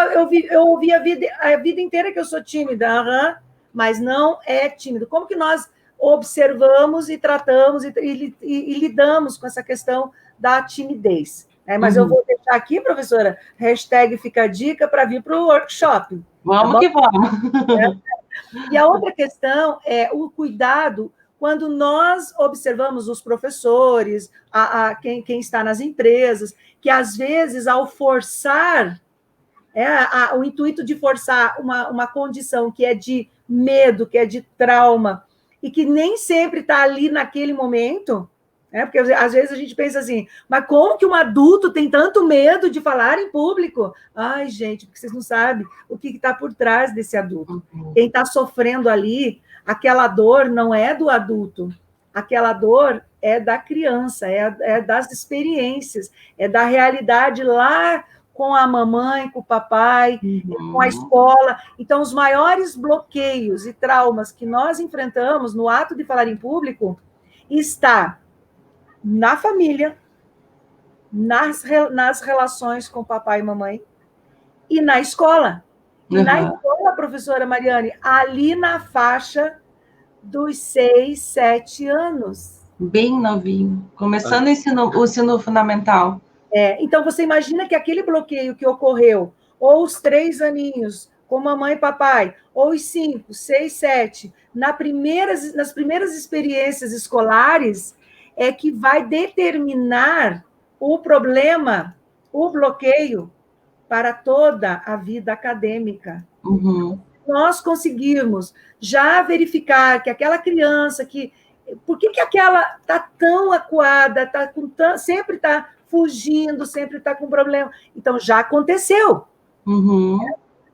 ouvi a vida inteira que eu sou tímida. Mas não é tímido. Como que nós observamos e tratamos e lidamos com essa questão da timidez? Mas eu vou deixar aqui, professora, #fica a dica para vir para o workshop. Vamos que vamos. E a outra questão é o cuidado quando nós observamos os professores, quem está nas empresas, que às vezes, ao forçar, o intuito de forçar uma condição que é de medo, que é de trauma, e que nem sempre está ali naquele momento, porque às vezes a gente pensa assim, mas como que um adulto tem tanto medo de falar em público? Ai, gente, porque vocês não sabem o que está por trás desse adulto. Quem está sofrendo ali, aquela dor não é do adulto, aquela dor é da criança, é das experiências, é da realidade lá com a mamãe, com o papai, com a escola. Então, os maiores bloqueios e traumas que nós enfrentamos no ato de falar em público está na família, nas relações com papai e mamãe e na escola. E na escola, professora Mariane, ali na faixa dos 6, 7 anos. Bem novinho, começando o ensino fundamental. Então, você imagina que aquele bloqueio que ocorreu, ou os 3 aninhos, com mamãe e papai, ou os 5, 6, 7, nas primeiras experiências escolares, é que vai determinar o problema, o bloqueio, para toda a vida acadêmica. Nós conseguirmos já verificar que aquela criança por que aquela está tão acuada, sempre está fugindo, sempre está com problema. Então, já aconteceu.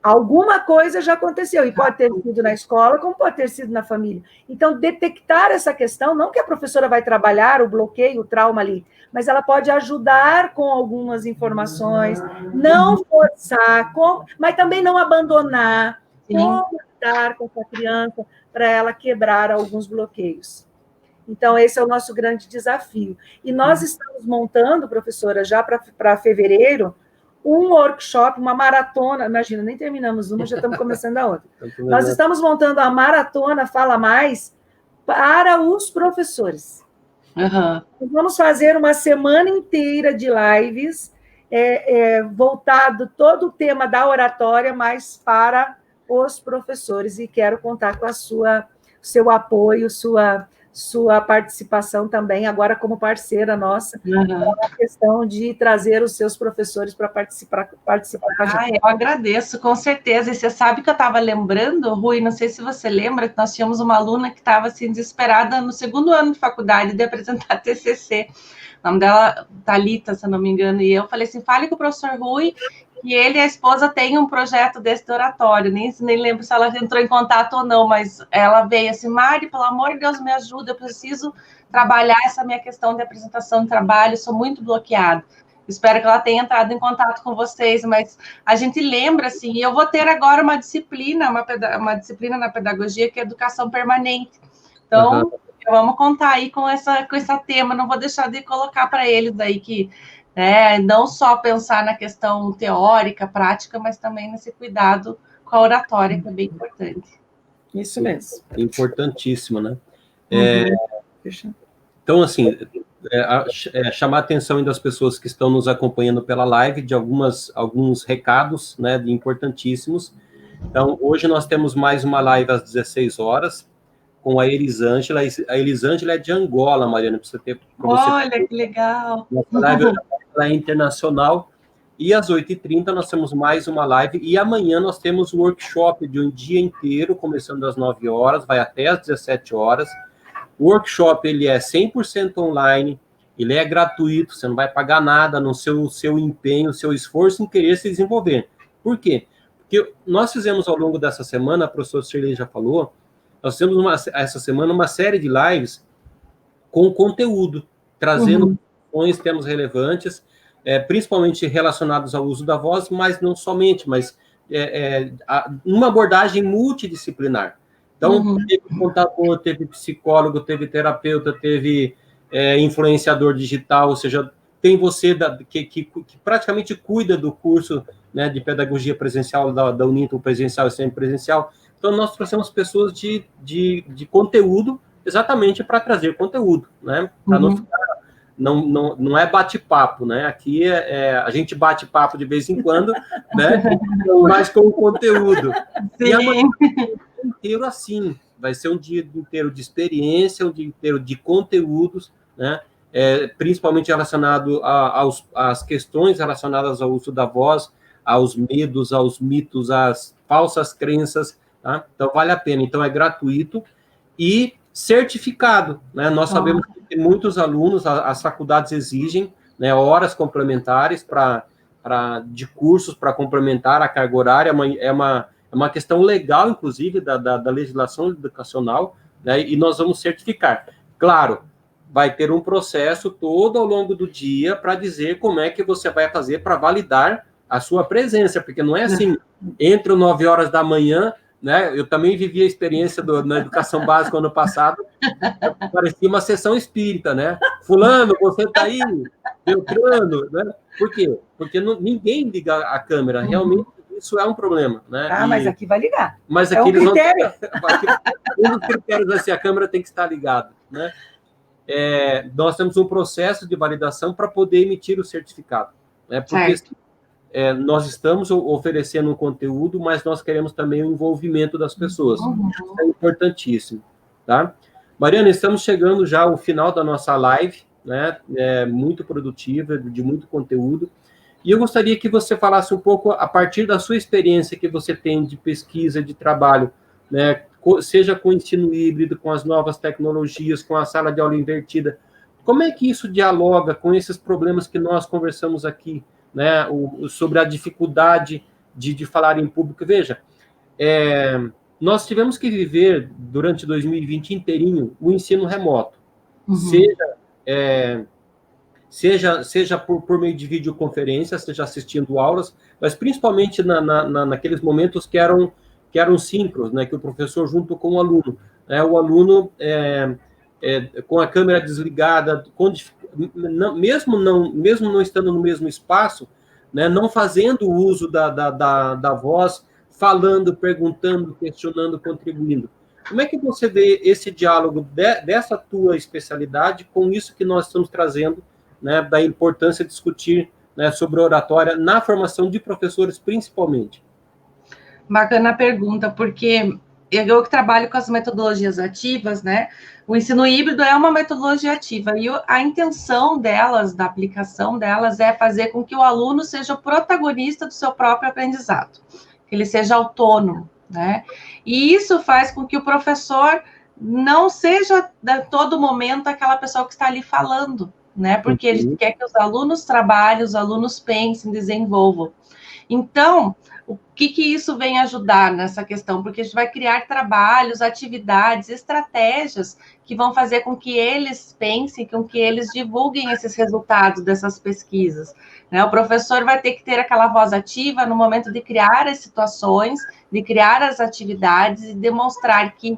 Alguma coisa já aconteceu, e pode ter sido na escola, como pode ter sido na família. Então, detectar essa questão, não que a professora vai trabalhar o bloqueio, o trauma ali, mas ela pode ajudar com algumas informações, não forçar, mas também não abandonar, como lidar com essa criança para ela quebrar alguns bloqueios. Então, esse é o nosso grande desafio. E nós estamos montando, professora, já para fevereiro, um workshop, uma maratona, imagina, nem terminamos uma, já estamos começando a outra. Nós estamos montando a maratona Fala Mais para os professores. Nós vamos fazer uma semana inteira de lives, voltado todo o tema da oratória, mas para os professores, e quero contar com seu apoio, sua participação também, agora como parceira nossa, a questão de trazer os seus professores para participar com a gente. Eu agradeço, com certeza. E você sabe que eu estava lembrando, Rui, não sei se você lembra, que nós tínhamos uma aluna que estava assim, desesperada no 2º ano de faculdade de apresentar TCC, o nome dela, Thalita, se eu não me engano, e eu falei assim, fale com o professor Rui, que ele e a esposa têm um projeto desse de oratório, nem lembro se ela entrou em contato ou não, mas ela veio assim, Mari, pelo amor de Deus, me ajuda, eu preciso trabalhar essa minha questão de apresentação de trabalho, sou muito bloqueada. Espero que ela tenha entrado em contato com vocês, mas a gente lembra, assim, e eu vou ter agora uma disciplina na pedagogia, que é educação permanente. Então, vamos contar aí com esse tema, não vou deixar de colocar para eles aí que, né, não só pensar na questão teórica, prática, mas também nesse cuidado com a oratória, que é bem importante. Isso mesmo. Importantíssimo, né? Então, assim, chamar a atenção das pessoas que estão nos acompanhando pela live de alguns recados, né, importantíssimos. Então, hoje nós temos mais uma live às 16 horas, com a Elisângela. A Elisângela é de Angola, Mariana, para você ter... Olha, que legal! Nossa live é internacional. E às 8h30 nós temos mais uma live. E amanhã nós temos um workshop de um dia inteiro, começando às 9 horas, vai até às 17 horas. O workshop, ele é 100% online, ele é gratuito, você não vai pagar nada no seu empenho, seu esforço em querer se desenvolver. Por quê? Porque nós fizemos ao longo dessa semana, a professora Shirley já falou, nós temos essa semana uma série de lives com conteúdo, trazendo temas relevantes, principalmente relacionados ao uso da voz, mas não somente, mas uma abordagem multidisciplinar. Então, teve contador, teve psicólogo, teve terapeuta, teve influenciador digital, ou seja, tem você que praticamente cuida do curso, né, de pedagogia presencial da Uninter, presencial e semipresencial. Então, nós trouxemos pessoas de conteúdo exatamente para trazer conteúdo, né? Para não é bate-papo, né? Aqui a gente bate papo de vez em quando, né? Mas com conteúdo. Sim. E amanhã inteiro assim, vai ser um dia inteiro de experiência, um dia inteiro de conteúdos, né? Principalmente relacionado às questões relacionadas ao uso da voz, aos medos, aos mitos, às falsas crenças, tá? Então vale a pena. Então é gratuito e certificado, né? Nós sabemos que muitos alunos, as faculdades exigem, né, horas complementares de cursos para complementar a carga horária. É uma questão legal, inclusive, da legislação educacional, né, e nós vamos certificar. Claro, vai ter um processo todo ao longo do dia para dizer como é que você vai fazer para validar a sua presença, porque não é assim, entre 9 horas da manhã, né, eu também vivi a experiência na educação básica ano passado, parecia uma sessão espírita, né? Fulano, você está aí? Beltrano, né? Por quê? Porque ninguém liga a câmera, realmente isso é um problema, né? Mas aqui vai ligar. Mas aqui um critério. Um dos critérios é se a câmera tem que estar ligada, né? Nós temos um processo de validação para poder emitir o certificado, né? Porque nós estamos oferecendo um conteúdo, mas nós queremos também o envolvimento das pessoas. Isso é importantíssimo, tá? Mariana, estamos chegando já ao final da nossa live, né? Muito produtiva, de muito conteúdo. E eu gostaria que você falasse um pouco, a partir da sua experiência que você tem de pesquisa, de trabalho, né? Seja com o ensino híbrido, com as novas tecnologias, com a sala de aula invertida. Como é que isso dialoga com esses problemas que nós conversamos aqui, né? Sobre a dificuldade de falar em público? Veja, nós tivemos que viver, durante 2020 inteirinho, o ensino remoto. Seja por meio de videoconferência, seja assistindo aulas, mas principalmente naqueles momentos que eram síncronos, né, que o professor junto com o aluno, né, o aluno com a câmera desligada, mesmo não estando no mesmo espaço, né, não fazendo uso da voz, falando, perguntando, questionando, contribuindo. Como é que você vê esse diálogo dessa tua especialidade com isso que nós estamos trazendo, né, da importância de discutir, né, sobre oratória na formação de professores, principalmente? Bacana a pergunta, porque eu que trabalho com as metodologias ativas, né, o ensino híbrido é uma metodologia ativa, e a intenção delas, da aplicação delas, é fazer com que o aluno seja o protagonista do seu próprio aprendizado, que ele seja autônomo, né, e isso faz com que o professor não seja, a todo momento, aquela pessoa que está ali falando, né? Porque a gente quer que os alunos trabalhem, os alunos pensem, desenvolvam. Então, o que isso vem ajudar nessa questão? Porque a gente vai criar trabalhos, atividades, estratégias que vão fazer com que eles pensem, com que eles divulguem esses resultados dessas pesquisas, né? O professor vai ter que ter aquela voz ativa no momento de criar as situações, de criar as atividades e demonstrar que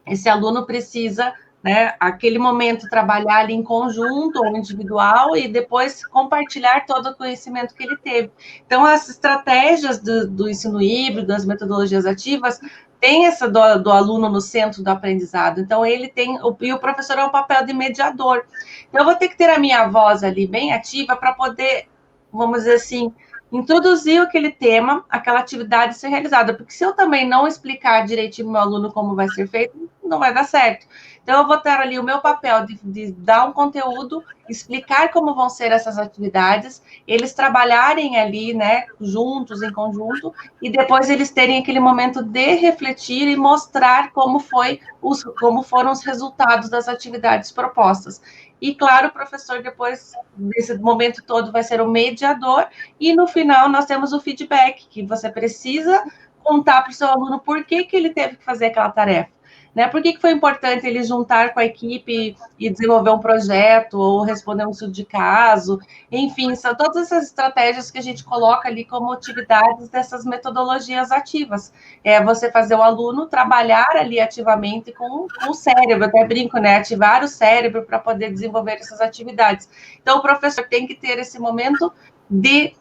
esse aluno precisa, né, aquele momento trabalhar ali em conjunto ou individual e depois compartilhar todo o conhecimento que ele teve. Então, as estratégias do ensino híbrido, das metodologias ativas, tem essa do aluno no centro do aprendizado. Então, ele tem, e o professor é um papel de mediador. Então, eu vou ter que ter a minha voz ali bem ativa para poder, vamos dizer assim, introduzir aquele tema, aquela atividade ser realizada, porque se eu também não explicar direitinho ao meu aluno como vai ser feito, não vai dar certo. Então, eu vou ter ali o meu papel de dar um conteúdo, explicar como vão ser essas atividades, eles trabalharem ali, né, juntos, em conjunto, e depois eles terem aquele momento de refletir e mostrar como foram os resultados das atividades propostas. E, claro, o professor, depois desse momento todo, vai ser o mediador, e no final nós temos o feedback, que você precisa contar para o seu aluno por que ele teve que fazer aquela tarefa, né? Por que foi importante ele juntar com a equipe e desenvolver um projeto, ou responder um estudo de caso, enfim, são todas essas estratégias que a gente coloca ali como atividades dessas metodologias ativas. É você fazer o aluno trabalhar ali ativamente com o cérebro, até brinco, né? Ativar o cérebro para poder desenvolver essas atividades. Então, o professor tem que ter esse momento de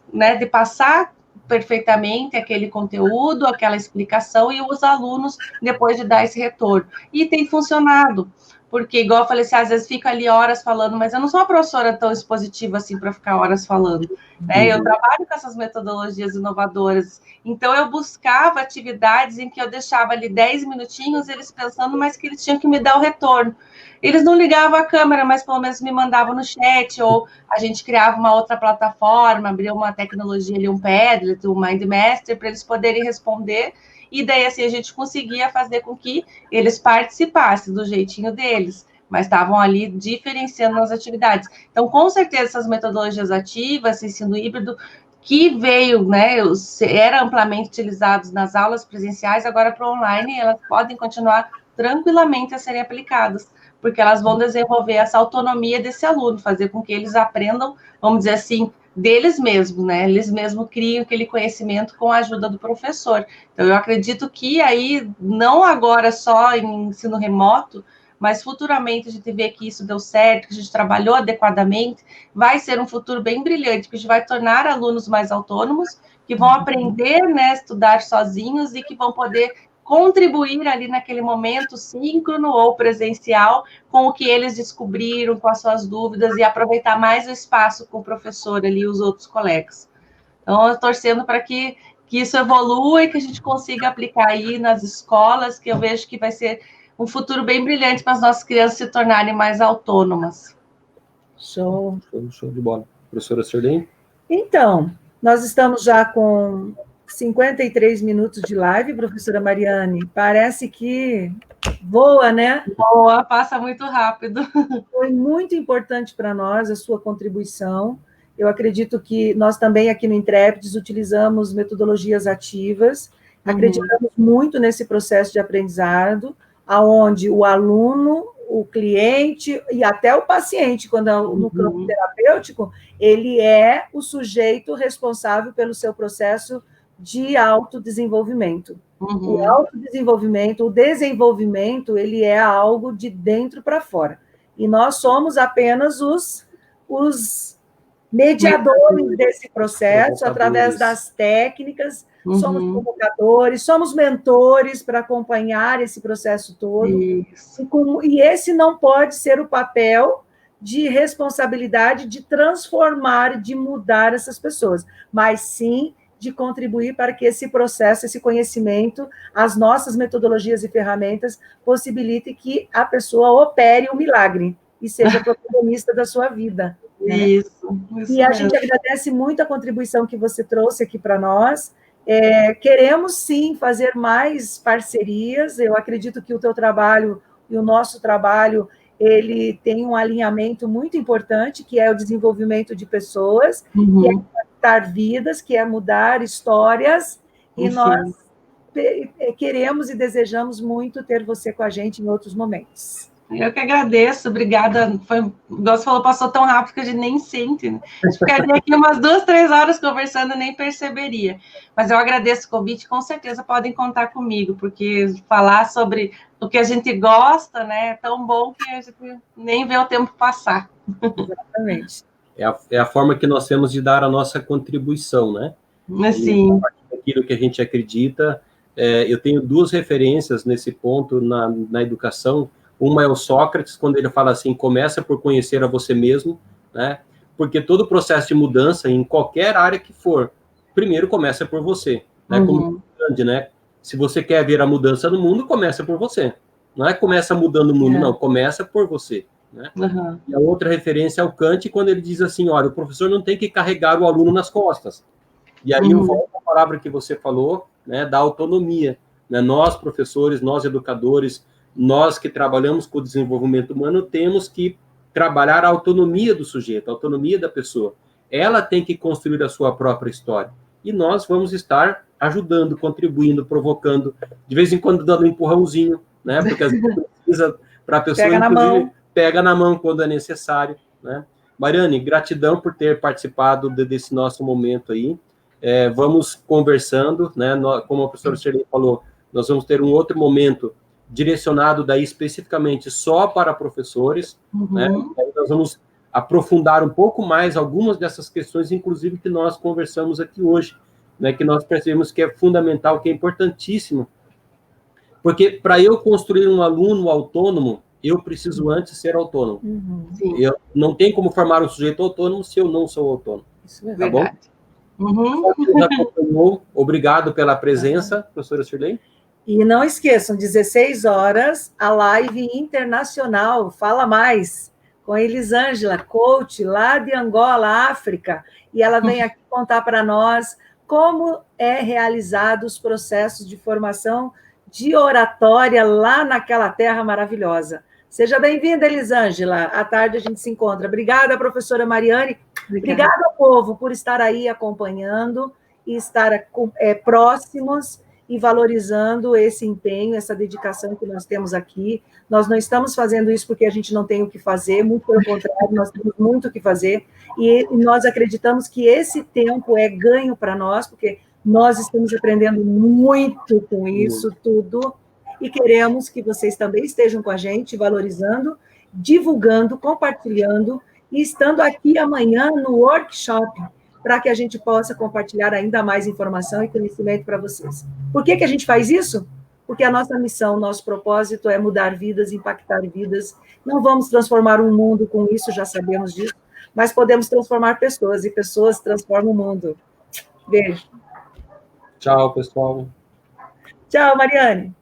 passar perfeitamente aquele conteúdo, aquela explicação, e os alunos depois de dar esse retorno. E tem funcionado, porque, igual eu falei assim, às vezes fica ali horas falando, mas eu não sou uma professora tão expositiva assim para ficar horas falando, né? Eu trabalho com essas metodologias inovadoras, então eu buscava atividades em que eu deixava ali 10 minutinhos, eles pensando, mas que eles tinham que me dar o retorno. Eles não ligavam a câmera, mas pelo menos me mandavam no chat, ou a gente criava uma outra plataforma, abria uma tecnologia ali, um Padlet, um MindMaster, para eles poderem responder, e daí assim a gente conseguia fazer com que eles participassem do jeitinho deles, mas estavam ali diferenciando nas atividades. Então, com certeza, essas metodologias ativas, esse ensino híbrido, que veio, né, era amplamente utilizados nas aulas presenciais, agora para online, elas podem continuar tranquilamente a serem aplicadas, porque elas vão desenvolver essa autonomia desse aluno, fazer com que eles aprendam, vamos dizer assim, deles mesmos, né? Eles mesmos criam aquele conhecimento com a ajuda do professor. Então, eu acredito que aí, não agora só em ensino remoto, mas futuramente a gente vê que isso deu certo, que a gente trabalhou adequadamente, vai ser um futuro bem brilhante, porque a gente vai tornar alunos mais autônomos, que vão aprender, né, a estudar sozinhos e que vão poder contribuir ali naquele momento síncrono ou presencial com o que eles descobriram, com as suas dúvidas, e aproveitar mais o espaço com o professor ali e os outros colegas. Então, eu estou torcendo para que isso evolua e que a gente consiga aplicar aí nas escolas, que eu vejo que vai ser um futuro bem brilhante para as nossas crianças se tornarem mais autônomas. Show. Show de bola. Professora Sirlene? Então, nós estamos já com 53 minutos de live, professora Mariane. Parece que voa, né? Voa, passa muito rápido. Foi muito importante para nós a sua contribuição. Eu acredito que nós também aqui no Intrépides utilizamos metodologias ativas, acreditamos muito nesse processo de aprendizado, aonde o aluno, o cliente e até o paciente, quando é no campo terapêutico, ele é o sujeito responsável pelo seu processo de autodesenvolvimento. O autodesenvolvimento, o desenvolvimento, ele é algo de dentro para fora. E nós somos apenas os mediadores desse processo, através das técnicas, somos provocadores, somos mentores para acompanhar esse processo todo. E esse não pode ser o papel de responsabilidade de transformar, de mudar essas pessoas, mas sim de contribuir para que esse processo, esse conhecimento, as nossas metodologias e ferramentas possibilitem que a pessoa opere o milagre e seja protagonista da sua vida. Né? Isso e a gente agradece muito a contribuição que você trouxe aqui para nós. Queremos, sim, fazer mais parcerias. Eu acredito que o teu trabalho e o nosso trabalho, ele tem um alinhamento muito importante, que é o desenvolvimento de pessoas, que é impactar vidas, que é mudar histórias, e nós queremos e desejamos muito ter você com a gente em outros momentos. Eu que agradeço, obrigada. Foi, igual você falou, passou tão rápido que a gente nem sente, né? A gente ficaria aqui umas 2, 3 horas conversando e nem perceberia. Mas eu agradeço o convite, com certeza podem contar comigo, porque falar sobre o que a gente gosta, né, é tão bom que a gente nem vê o tempo passar. Exatamente. É a forma que nós temos de dar a nossa contribuição, né? Sim. Aquilo que a gente acredita. Eu tenho 2 referências nesse ponto na educação. Uma é o Sócrates, quando ele fala assim, começa por conhecer a você mesmo, né? Porque todo processo de mudança, em qualquer área que for, primeiro começa por você, né? Como grande, né? Se você quer ver a mudança no mundo, começa por você. Não é começa mudando o mundo, não, começa por você, né? E a outra referência é o Kant, quando ele diz assim, olha, o professor não tem que carregar o aluno nas costas. E aí eu volto à palavra que você falou, né, da autonomia, né? Nós, professores, nós, educadores, nós que trabalhamos com o desenvolvimento humano, temos que trabalhar a autonomia do sujeito, a autonomia da pessoa. Ela tem que construir a sua própria história. E nós vamos estar ajudando, contribuindo, provocando, de vez em quando dando um empurrãozinho, né? Porque às vezes precisa, para a pessoa, inclusive, pega na mão quando é necessário, né? Mariane, gratidão por ter participado desse nosso momento aí. Vamos conversando, né? Como a professora Shirley falou, nós vamos ter um outro momento direcionado daí especificamente só para professores, né? Aí nós vamos aprofundar um pouco mais algumas dessas questões, inclusive que nós conversamos aqui hoje, né? Que nós percebemos que é fundamental, que é importantíssimo, porque para eu construir um aluno autônomo, eu preciso antes ser autônomo. Eu não tenho como formar um sujeito autônomo se eu não sou autônomo. Isso é tá bom? Obrigado pela presença, professora Shirley. E não esqueçam, 16 horas, a live internacional, Fala Mais, com a Elisângela, coach lá de Angola, África, e ela vem aqui contar para nós como é realizado os processos de formação de oratória lá naquela terra maravilhosa. Seja bem-vinda, Elisângela. À tarde a gente se encontra. Obrigada, professora Mariane. Obrigada, povo, por estar aí acompanhando e estar próximos e valorizando esse empenho, essa dedicação que nós temos aqui. Nós não estamos fazendo isso porque a gente não tem o que fazer, muito pelo contrário, nós temos muito o que fazer, e nós acreditamos que esse tempo é ganho para nós, porque nós estamos aprendendo muito com isso tudo, e queremos que vocês também estejam com a gente, valorizando, divulgando, compartilhando, e estando aqui amanhã no workshop, para que a gente possa compartilhar ainda mais informação e conhecimento para vocês. Por que a gente faz isso? Porque a nossa missão, nosso propósito é mudar vidas, impactar vidas. Não vamos transformar um mundo com isso, já sabemos disso, mas podemos transformar pessoas, e pessoas transformam o mundo. Beijo. Tchau, pessoal. Tchau, Mariane.